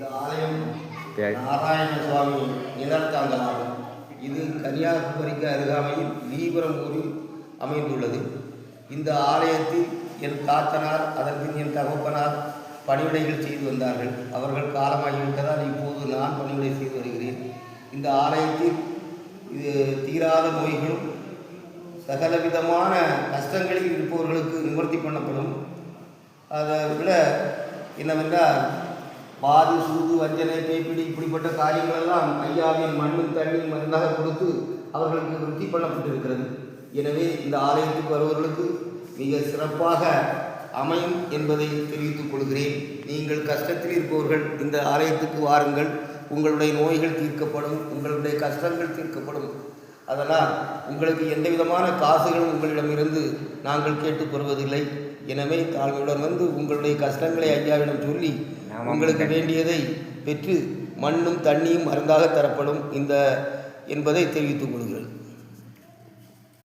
இந்த ஆலயம் நாராயண சுவாமி நிலத்தாங்கலாகும். இது கன்னியாகுமரிக்கு அருகாமையில் லீபுரம் ஊரில் அமைந்துள்ளது. இந்த ஆலயத்தில் என் தாத்தனார் அதன்பின் என் தகப்பனார் பணிவிடைகள் செய்து வந்தார்கள். அவர்கள் காலமாகிவிட்டதால் இப்போது நான் பணிவிடை செய்து வருகிறேன். இந்த ஆலயத்தில் தீராத நோய்களும் சகலவிதமான கஷ்டங்களில் இருப்பவர்களுக்கு நிவர்த்தி பண்ணப்படும். அதை விட என்னவென்றால் பாதி சூது வஞ்சனை பேய்பிடி இப்படிப்பட்ட காரியங்களெல்லாம் ஐயாவின் மண்ணும் தண்ணீர் மருந்தாக கொடுத்து அவர்களுக்கு விருத்தி பண்ணப்பட்டிருக்கிறது. எனவே இந்த ஆலயத்துக்கு வருபவர்களுக்கு மிக சிறப்பாக அமையும் என்பதை தெரிவித்துக் கொள்கிறேன். நீங்கள் கஷ்டத்தில் இருப்பவர்கள் இந்த ஆலயத்துக்கு வாருங்கள். உங்களுடைய நோய்கள் தீர்க்கப்படும், உங்களுடைய கஷ்டங்கள் தீர்க்கப்படும். அதனால் உங்களுக்கு எந்த விதமான காசுகளும் உங்களிடமிருந்து நாங்கள் கேட்டுக்கொள்வதில்லை. எனவே தாழ்மையுடன் வந்து உங்களுடைய கஷ்டங்களை ஐயாவிடம் சொல்லி உங்களுக்கு வேண்டியதை பெற்று மண்ணும் தண்ணியும் மருந்தாக தரப்படும் என்பதை தெரிவித்துக் கொள்கிறேன்.